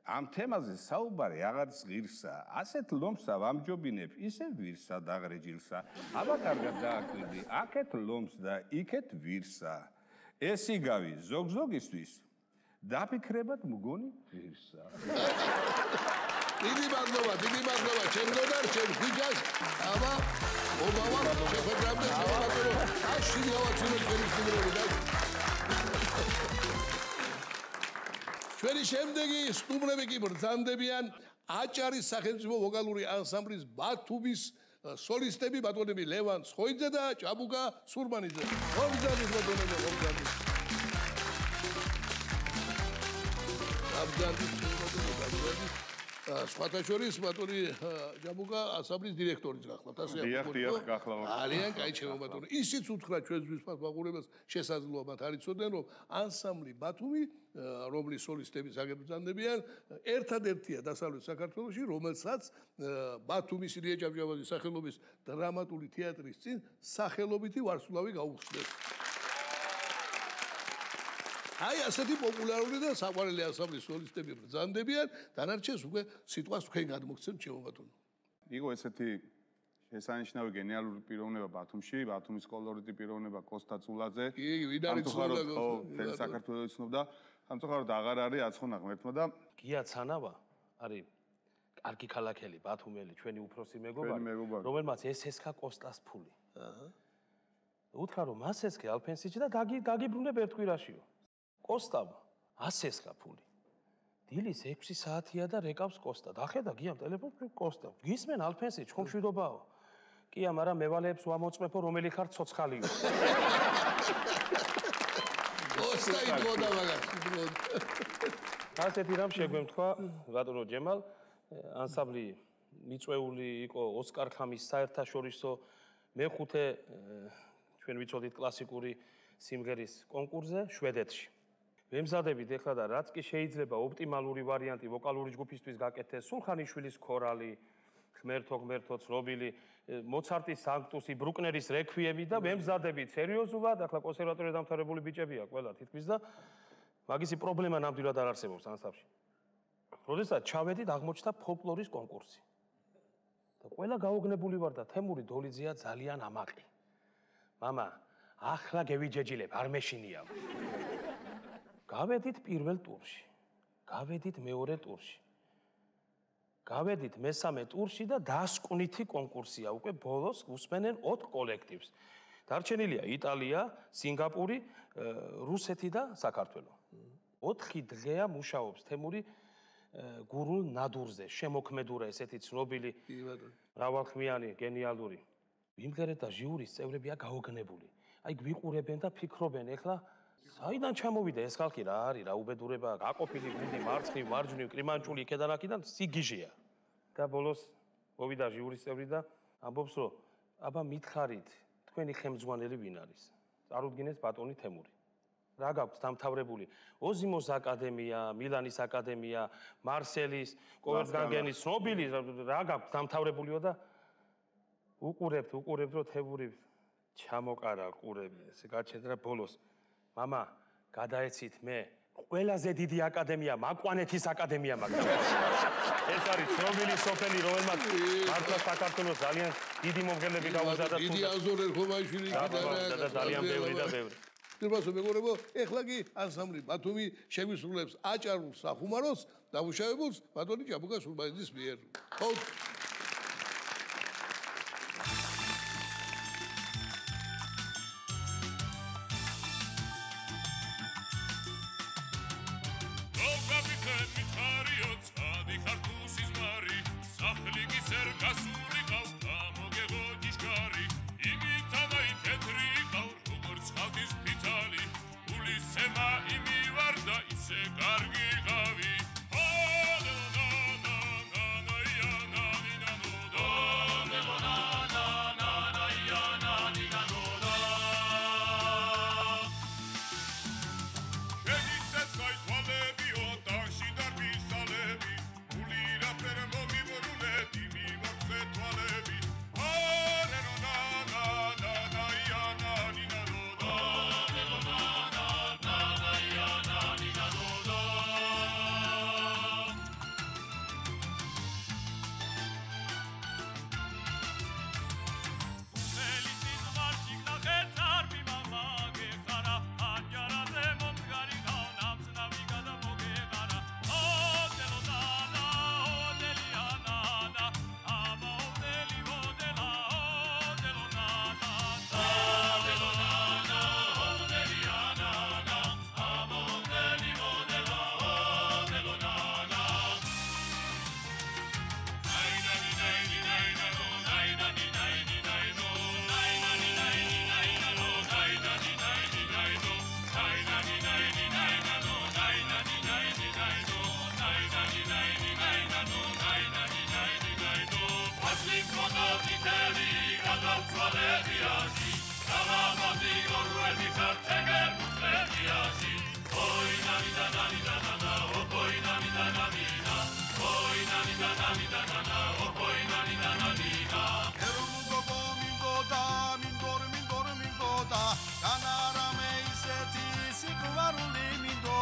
ამ თემაზე საუბარი აღარც ღირსა, ასეთ ლომსა ვამჯობინებ, ისე ვირსა დაღრეჯილსა. აბა კარგად დააკვირდი, აქეთ ლომს და იქეთ ვირსა. ეს იგავი ზოგ-ზოგისთვის დაფიქრებად მგონი ვირსა. დიდი მადლობა, ჩემ გონარ, ჩემ ხიჯას, აბა ობავა, შეხვედრამდე შევაბატონო, აში გავაცინოთ ჩვენი სტუმრები და ჩვენი შემდეგი სტუმრები კი ბრძანდებიან აჭარის სახელმწიფო ვოკალური ანსამბლის ბათუმის სოლისტები ბატონები ლევან ცხოიძე და ჭაბუკა სურმანიძე. მომგზავნის ბატონები, მომგზავნის. სხვათა შორის ბატონი ჭაბუკა ანსამბლის დირექტორიც გახლავთ, ასე დიახ, გახლავთ. ძალიან კაი ჩემო ბატონო. ისიც უთხრა ჩვენთვის მაყურებელს შესაძლოა მათ არ იცოდნენ, რომ ანსამბლი ბათუმი რომლის სოლისტები საგებრძანდებიან, ერთადერთია დასავლეთ საქართველოში, რომელსაც ბათუმის ილია ჭავჭავაძის სახელობის დრამატული თეატრის წინ სახელობითი ვარსკვლავი გაუხსნეს. აი ასეთი პოპულარული და საყვარელი ანსამბლის სოლისტები ბრძანდებიან, დანარჩენს უკვე სიტყვას თქვენ გადმოგცემთ ჩემო ბატონო. იყო ესეთი შესანიშნავი გენიალური პიროვნება ბათუმში, ბათუმის კოლორიტი პიროვნება კოსტა წულაძე. კი, ვინ არის წულაძე? თელ საქართველოს იცნობდა. სამწუხაროდ აღარ არის აცხონა ღმერთმა და გია ცანავა არის კარგი ქალაქელი ბათუმელი ჩვენი უფროსი მეგობარი რომელმაც ესესქა კოსტას ფული. უთხრა რომ ასესქე ალფენსიჩი და გაგიბრუნებ ერთ კვირაშიო. კოსტამ ასესქა ფული. დილის 6 საათია და რეკავს კოსტა. დახედა გიამ ტელეფონს კოსტა. გისმენ ალფენსიჩ ხომ მშვიდობაო? კია, მაგრამ მევალეებს ვამოწმეფო რომელი ხარ ცოცხალიო. კოსტა იტყოდა მაგას. ასეთი რამ შეგვემთხვა ბატონო ჯემალ, ანსამბლი მიწვეული იყო ოსკარ ხამის საერთაშორისო მეხუთე ჩვენ ვიცოდით კლასიკური სიმღერის კონკურსზე შვედეთში. ვემზადებით ეხლა და რაც კი შეიძლება ოპტიმალური ვარიანტი ვოკალური ჯგუფისთვის გაკეთდეს, სულხანიშვილის ქორალი, ღმერთო ცნობილი მოცარტის სანქტუსი, ბრუკნერის რექვიემი და ვემზადებით სერიოზულად, ახლა კონსერვატორია დამთავრებული ბიჭებია ყველა თითქმის და მაგისი პრობლემა ნამდვილად არ არსებობს ანსამბლში. როდესაც ჩავედით, აღმოჩნდა ფოლკლორის კონკურსი. და ყველა გაოგნებული ვარ და თემური დოლიძეა ძალიან ამაყი. მამა, ახლა გევიჯეჯილებ, არ მეშინია. გავედით პირველ ტურში. გავედით მეორე ტურში. გავედით მესამე ტურში და დასკვნითი კონკურსია. უკვე ბოლოს უსმენენ 4 კოლექტივს. დარჩენილია იტალია, სინგაპური, რუსეთი და საქართველო. 4 დღეა მუშაობს თემური გურულ ნადურზე, შემოქმედურა ესეთი ცნობილი, მრავალხმიანი, გენიალური. ვიმღერეთ და ჟიურის წევრებია გაოგნებული. აი გვიყურებენ და ფიქრობენ, ეხლა საიდან ჩამოვიდა ეს ხალხი რა არის, რა უბედურება, გაყოფილი გუნდი, მარცხნივ, მარჯვნივ, კრიმანჭული იქედან აქედან სიგიჟეა. და ბოლოს მოვიდა ჟიურის წევრი და ამბობს, რომ აბა მითხარით, თქვენი ხელმძღვანელი ვინ არის? წარუდგინეს ბატონი თემური. რა გაქვთ დამთავრებული? ოზიმოს აკადემია, მილანის აკადემია, მარსელის, კოვერცგანგენის ცნობილი რა გაქვთ დამთავრებულიო და უყურებთ, რომ თემური ჩამოყარა ყურები, ესე გაჩენდა ბოლოს. მამა, გადაეცით მე ყველაზე დიდი აკადემია, მაკვანეთის აკადემია მაგას. ეს არის ცნობილი სოფელი, რომელმაც მართლა საქართველოს ძალიან დიდი მომღერლები გაუზარდა. დიდი აზორ ერხომაიშვილი და ძალიან ბევრი და ბევრი. პირბასო მეგობრებო, ეხლა კი ანსამბლი ბათუმი შევისრულებს აჭარულ სახუმაროს დამუშავებულს ბატონი ჭაბუკა სურმანიძის მიერ.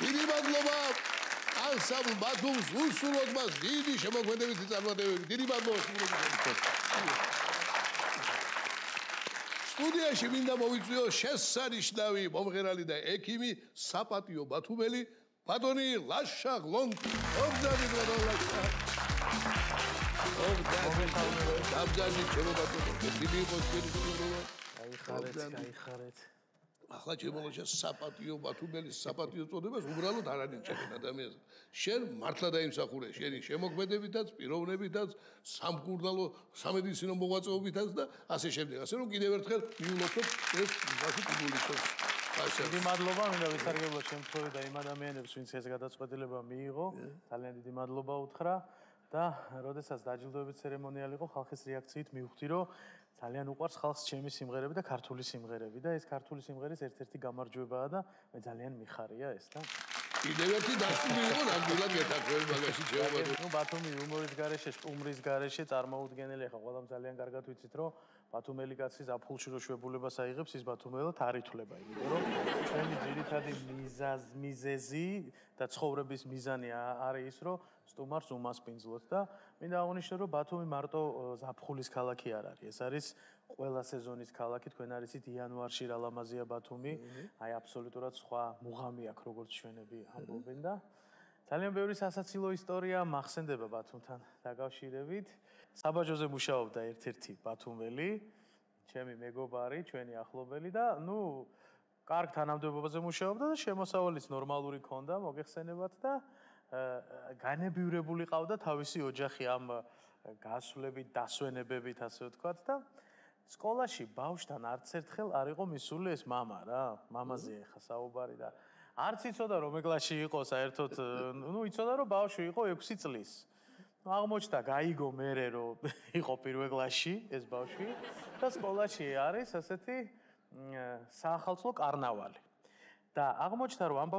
დიდი მადლობა ანსამბლ ბათუმს უსულოდ მას დიდი შემოქმედებითი წარმატებები. დიდი მადლობა სტუდიაში მინდა მოვიწვიო შესანიშნავი მომღერალი და ექიმი საპატიო ბათუმელი ბატონი ლაშა ღლონტი. ოგზადი ლაშა. ოგზადი შემობატონო დიდი იყოს დიდი. აიხარეთ. ახლა შემოლაშა საპატიო ბათუმელის საპატიო წოდებას უბრალოდ არ ანიჭებენ ადამიანს. შენ მართლა დაიმსახურე შენი შემოქმედებითაც, პიროვნებითაც, სამკურნალო სამედიცინო მოღვაწეობითაც და ასე შემდეგ. ასე რომ კიდევ ერთხელ მიულოცოთ ეს ვასი პუბლიკოს. დიდი მადლობა მინდა ვისარგებლო შემთხვევით და იმ ადამიანებს, ვინც ეს გადაწყვეტილება მიიღო. ძალიან დიდი მადლობა უთხრა და როდესაც დაჯილდოების ცერემონიალი იყო, ხალხის რეაქციით მივხვდი, რომ ძალიან უყვარს ხალხს ჩემი სიმღერები და ქართული სიმღერები და ეს ქართული სიმღერის ერთ-ერთი გამარჯვებაა და მე ძალიან მიხარია ეს და კიდევ ერთი დასტური იყო ნამდვილად გეთაქვები მაგაში შეობადო. ნუ ბათუმი ჰუმორის გარეშე, სტუმრის გარეშე წარმოუდგენელი ახლა ყველამ ძალიან კარგად ვიცით რომ ბათუმელი კაცი ზაფხულში რო შვებულებას აიღებს ის ბათუმელად არ ითვლება, იმიტომ რომ ჩვენი ძირითადი მიზეზი და ცხოვრების მიზანი არის ის რომ სტუმარს უმასპინძლოთ და მინდა აღვნიშნო რომ ბათუმი მარტო ზაფხულის ქალაქი არ არის. ეს არის ყველა სეზონის ქალაქი. თქვენ არიცით იანვარში რა ლამაზია ბათუმი. აი აბსოლუტურად სხვა მუღამი აქვს როგორც ჩვენები ამბობენ და ძალიან ბევრი სასაცილო ისტორია მახსენდება ბათუმთან დაკავშირებით. საბაჟოზე მუშაობდა ერთ-ერთი ბათუმელი, ჩემი მეგობარი, ჩვენი ახლობელი და ნუ კარგ თანამდებობაზე მუშაობდა და შემოსავალიც ნორმალური ქონდა, მოგეხსენებათ და განებივრებული ყავდა თავისი ოჯახი ამ გასვლებით, დასვენებებით, ასე ვთქვათ და სკოლაში ბავშვთან არც ერთხელ არ იყო მისული ეს მამა რა, მამაზე ეხა საუბარი და არც იცოდა რომ კლასში იყო საერთოდ, ნუ იცოდა რომ ბავშვი იყო 6 წლის. აღმოჩნდა, გაიგო მერე რომ იყო პირველ კლასში ეს ბავშვი და სკოლაში არის ასეთი საახალწლო კარნავალი. და აღმოჩნდა რომ ამ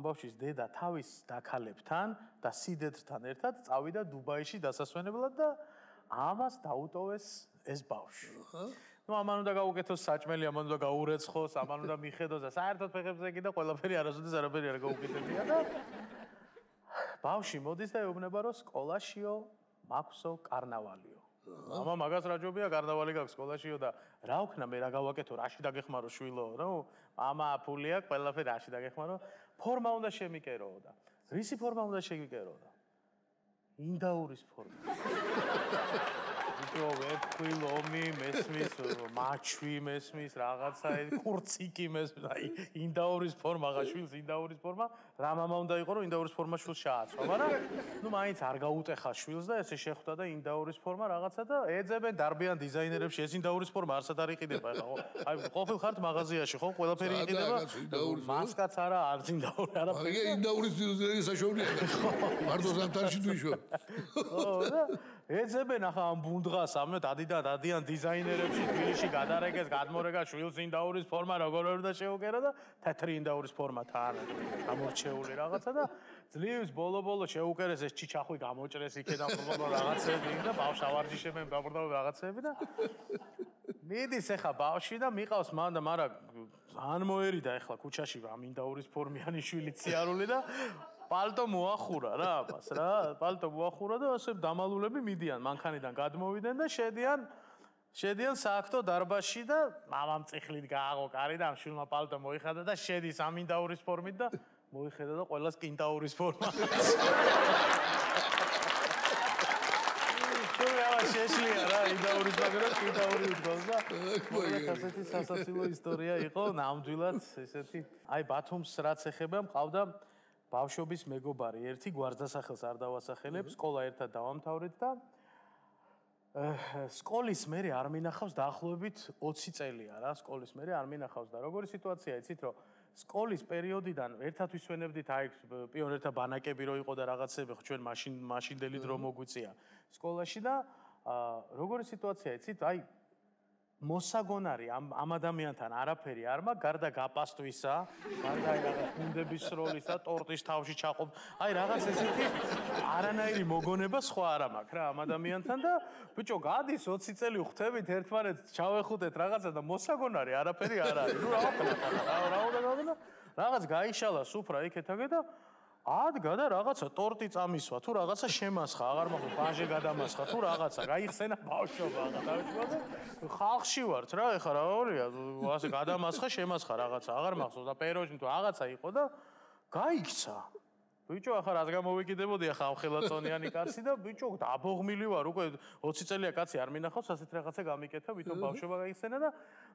ბავშვის დედა თავის დაქალებთან და სიდედრთან ერთად წავიდა დუბაიში დასასვენებლად და ამას დაუტოვეს ეს ბავშვი. ნუ ამან უნდა გაუკეთოს საჭმელი, ამან უნდა გაურეცხოს, ამან უნდა მიხედოს და საერთოდ ფეხებზე კიდე ყველაფერი არასოდეს არაფერი არ გაუკეთებია და ბავშვი მოდის და ეუბნება რომ სკოლაშიო მაქვსო კარნავალიო. მამა მაგას რა ჯობია კარნავალი გაქვს სკოლაშიო და რა ვქნა მე რა გავაკეთო რაში დაგეხმარო შვილო ნუ მამა აფული აქვს ყველაფერი რაში დაგეხმარო ფორმა უნდა შემიკეროო და რისი ფორმა უნდა შემიკეროო და ინდაურის ფორმა ბიჭო, ვეფხვი, ლომი, მესმის, მაჩვი მესმის, რაღაცა ქურციკი მესმის, აი ინდაურის ფორმა, შვილს ინდაურის ფორმა, რა მამა უნდა იყო, რომ ინდაურის ფორმა შვილს შეაცვა, მაგრამ ნუ მაინც არ გაუტეხა შვილს და ესე შეხვდა და ინდაურის ფორმა რაღაცა და ეძებენ დარბიან დიზაინერებში, ეს ინდაურის ფორმა არსად არ იყიდება ხო? აი ყოფილ ხართ მაღაზიაში ხო? ყველაფერი იყიდება. მასკაც არა, არც ინდაური არა. აი ინდაურის ძირითადი საშუალია. მარტო ზამთარში თუ იშო. ხო და ეძებენ ახლა ამ ბუნდღას ამეთ დადიან დიზაინერებში თბილისში გადარეგეს გადმორეგა შვილს ინდაურის ფორმა როგორ უნდა შეუგერა და თეთრი ინდაურის ფორმა თან გამორჩეული რაღაცა და ძლივს ბოლო შეუგერეს ეს ჩიჩახვი გამოჭრეს იქიდან რაღაცები და ბავშვს ავარჯიშებენ გაბრდავ რაღაცები და მიდის ახლა ბავშვი და მიყავს მან და მაგრამ ძალიან მოერიდა ახლა ქუჩაში ამ ინდაურის ფორმიანი შვილი ციარული და პალტო მოახურა რა ამას რა პალტო მოახურა და ასე დამალულები მიდიან მანქანიდან გადმოვიდნენ და შედიან სააქტო დარბაზში და მამამ წიხლით გააღო კარი და ამ შვილმა პალტო მოიხადა და შედის ამ ინდაურის ფორმით და მოიხედა და ყველას კინტაურის ფორმა შეშლია რა ინდაურის მაგრამ კინტაური უდგოს და ესეთი სასაცილო ისტორია იყო ნამდვილად ესეთი აი ბათუმს რაც ეხება მყავდა ბავშვობის მეგობარი ერთი გვარდასახელს არ დავასახელებ სკოლა ერთად დავამთავრეთ და სკოლის მერე არ მინახავს დაახლოებით 20 წელია რა სკოლის მერე არ მინახავს და როგორი სიტუაცია იცით რომ სკოლის პერიოდიდან ერთად ვისვენებდით აი პიონერთა ბანაკები რო იყო და რაღაცები ხო ჩვენ მაშინდელი დრო მოგვიწია სკოლაში და როგორი სიტუაცია იცით აი მოსაგონარი ამ ადამიანთან არაფერი არ მაქვს გარდა გაპასტვისა, გარდა რაღაც გუნდების სროლისა, ტორტის თავში ჩაყობ. აი რაღაც ესეთი არანაირი მოგონება სხვა არ მაქვს რა ამ ადამიანთან და ბიჭო გადის 20 წელი ხვდებით ერთმანეთს ჩავეხუტეთ რაღაცა და მოსაგონარი არაფერი არ არის. ნუ რა რაღაც გაიშალა სუფრა იქეთაგე და ადგა და რაღაცა ტორტი წამისვა თუ რაღაცა შემასხა აღარ მახსოვს ბაჟე გადამასხა თუ რაღაცა გაიხსენა ბავშვობა აღარ დავიწყდა ხალხში ვართ რა ეხა რა ორია ასე გადამასხა შემასხა რაღაცა აღარ მახსოვს და პეროჟი თუ რაღაცა იყო და გაიქცა ბიჭო ახლა რაც გამოვიკიდებოდი ახლა ამ ხელაწონიანი კაცი და ბიჭო დაბოღმილი ვარ უკვე 20 წელია კაცი არ მინახავს ასეთ რაღაცა გამიკეთა ვითომ ბავშვობა გაიხსენა და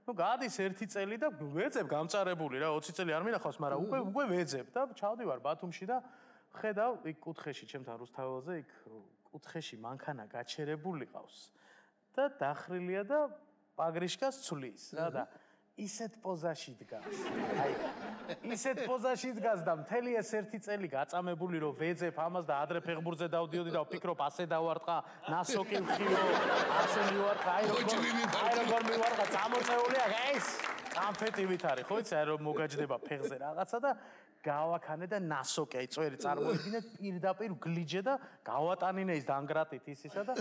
ნუ გადის 1 წელი და ვეძებ გამწარებული რა 20 წელი არ მინახავს მაგრამ უკვე ვეძებ და ჩავდივარ ბათუმში და ხედავ იქ კუთხეში ჩემთან რუსთაველზე იქ კუთხეში მანქანა გაჩერებული ყავს და დახრილია და პაგრიშკას ცulis რა და ისეთ პოზაში დგას. აი, ისეთ პოზაში დგას და მთელი ეს 1 წელი გაწამებული რომ ვეძებ ამას და ადრე ფეხბურთზე დავდიოდი და ვფიქრობ ასე დავარტყა, ნასოკი ვხიო, ასე მივარტყა, აი როგორ მივარტყა, წამოწეულია ეს. კამფეტივით არის, ხო იცი, აი რომ მოგაჯდება ფეხზე რაღაცა და გავაქანე და ნასოკი, აი წვერი წარმოიდგინე პირდაპირ გლიჯე და გავატანინე ის დანგრატით ისისა და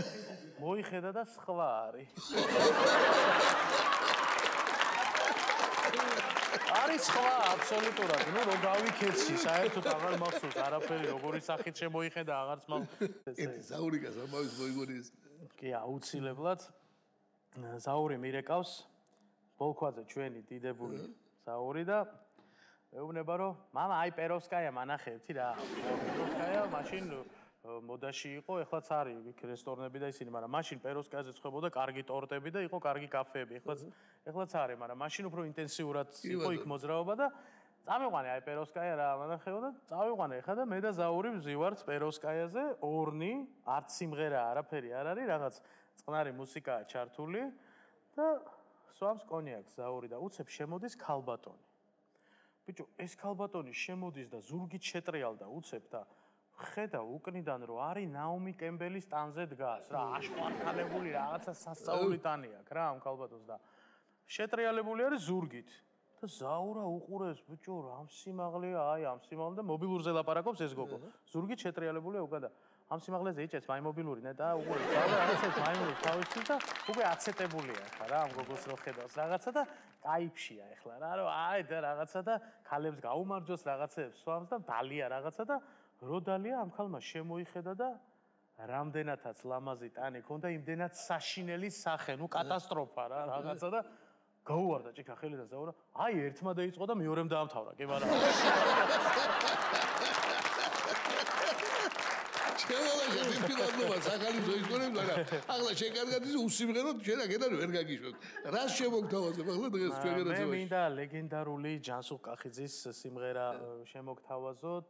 მოიხედა და სხვა არის. არის სხვა აბსოლუტურად, ნუ რო გავიქეცი, საერთოდ აღარ მახსოვს არაფერი, როგორი სახით შემოიხედა, აღარც მახსოვს. ერთი ზაურიკას ამავის მოიგონის. კი, აუცილებლად. ზაური მირეკავს ბოლქვაძე ჩვენი დიდებული ზაური და მეუბნება რომ მამა აი პეროვსკაია მანახე ერთი რა. პეროვსკაია მაშინ მოდაში იყო, ეხლაც არის იქ რესტორნები და ისინი, მაგრამ მაშინ პეროვსკაიაზე ცხებოდა კარგი ტორტები და იყო კარგი კაფეები. ეხლაც არის, მაგრამ მაშინ უფრო ინტენსიურად იყო იქ მოძრაობა და წამიყვანე აი პეროვსკაია რა მანახეო და წავიყვანე ხა და მე და ზაური ვზივართ პეროვსკაიაზე, ორნი, არც სიმღერა არაფერი არ არის, რაღაც წყნარი მუსიკაა ჩართული და სვამს კონიაკს ზაური და უცებ შემოდის ქალბატონი. ბიჭო, ეს ქალბატონი შემოდის და ზურგით შეტრიალდა უცებ და ხედა უკნიდან რომ არის ნაომი კემბელის ტანზე დგას რა აშყვარხალებული რაღაცა სასწაული ტანი აქვს რა ამ ქალბატონს და შეტრიალებული არის ზურგით და ზაურა უყურებს ბიჭო რა სიმაღლეა აი ამ სიმაღლე და მობილურზე ლაპარაკობს ეს გოგო ზურგით შეტრიალებულია უკან და ამ სიმაღლეზე იჭერს მაიმობილური და უყურებს ზაურა რაღაცა მაიმობილურს თავისთვის და უკვე აცეტებულია ხა რა ამ გოგოს რო ხედავს რაღაცა და кайფშია ეხლა რა რომ აი და რაღაცა და ქალებს გაუმარჯოს რაღაცებს სვამს და დალია რაღაცა და როდალია ამ ქალმა შემოიხედა და რამდენადაც ლამაზი ტანი ქონდა, იმდენად საშინელი სახე, ნუ კატასტროფა რა, რაღაცა და გაუვარდა ჭიქა ხელიდან ზაურა. აი ერთმა დაიწყო და მეორემ დაამთავრა, კი მაგრამ. შევალაშა ფიფილადობას საქალიფო ისტორიებს, მაგრამ ახლა შენ კარგად ის უსიმღეროდ შენ აქედან ვერ გაგიშვებ. რას შემოგთავაზებ ახლა დღეს ჩვენ მე გადაცემაში? მინდა ლეგენდარული ჯანსუღ კახიძის სიმღერა შემოგთავაზოთ,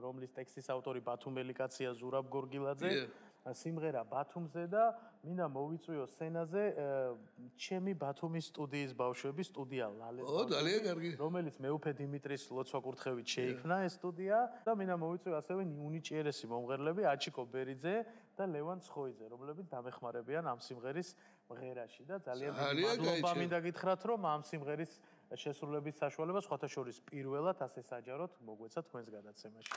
რომლის ტექსტის ავტორი ბათუმელი კაცია ზურაბ გორგილაძე. სიმღერა ბათუმზე და მინდა მოვიწვიო სცენაზე ჩემი ბათუმის სტუდიის ბავშვების სტუდია ლალეს. ძალიან კარგი. რომელიც მეუფე დიმიტრის ლოცვა-კურთხევით შეიქმნა ეს სტუდია და მინდა მოვიწვიო ასევე უნიჭიერესი მომღერლები აჩიკო ბერიძე და ლევან ცხოიძე, რომლებიც დამეხმარებიან ამ სიმღერის მღერაში და ძალიან მადლობა მინდა გითხრათ, რომ ამ სიმღერის შესრულების საშუალება სხვათა შორის პირველად ასე საჯაროდ მოგვეცა თქვენს გადაცემაში.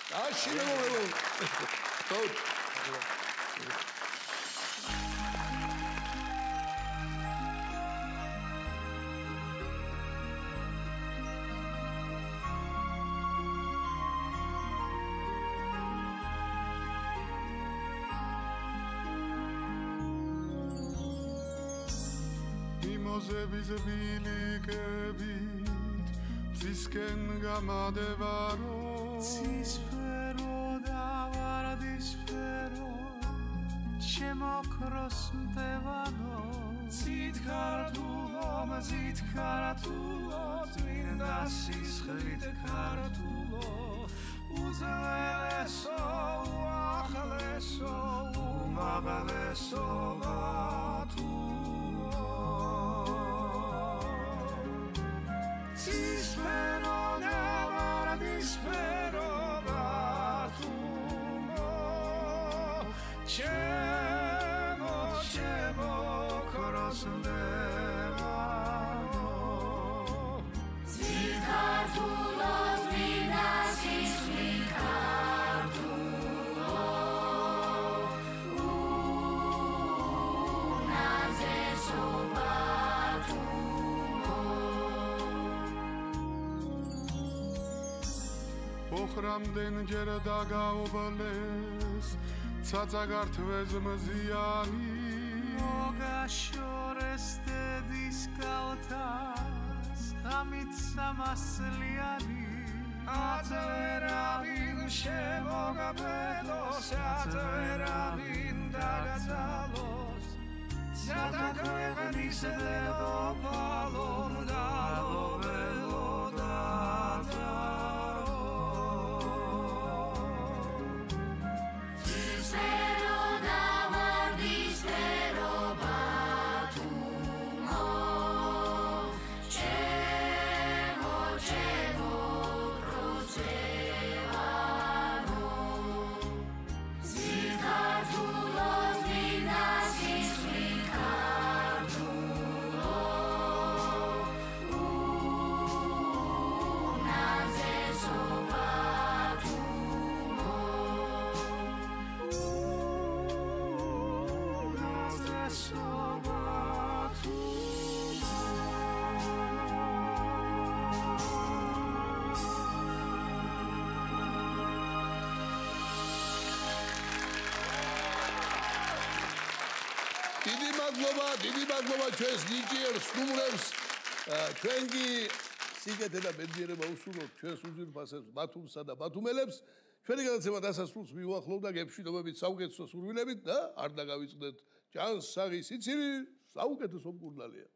მოზების ბილიკებით ცისკენ გამადევარო ცისფერო და ვარდისფერო ჩემო ქროს მტევანო ცით წმინდა სისხლით ქართულო უძველესო უახლესო უმაღლესო Cispero navara dispero batumo Chemo korosndevano Zitkartulo zvidas islikartulo Unazeso ოხრამდენ ჯერ დაგაობლეს ცაცაგართვეს მზიანი მოგაშორეს დედის კალთას ამით სამასლიანი აწვერავინ შემოგაბედოს აწვერავინ დაგაცალოს სადაქვეყნის დედოფალონ გალობელო დიდი მადლობა ჩვენს ნიჭიერ სტუმრებს. ჩვენ კი სიგეთე და ბედნიერება უსურვოთ ჩვენს უძვირფასებს ბათუმსა და ბათუმელებს. ჩვენი გადაცემა დასასრულს მივუახლოვ და გეფშვიდობებით საუკეთესო სურვილებით და არ დაგავიწყდეთ ჯანსაღი სიცილი საუკეთესო მკურნალია.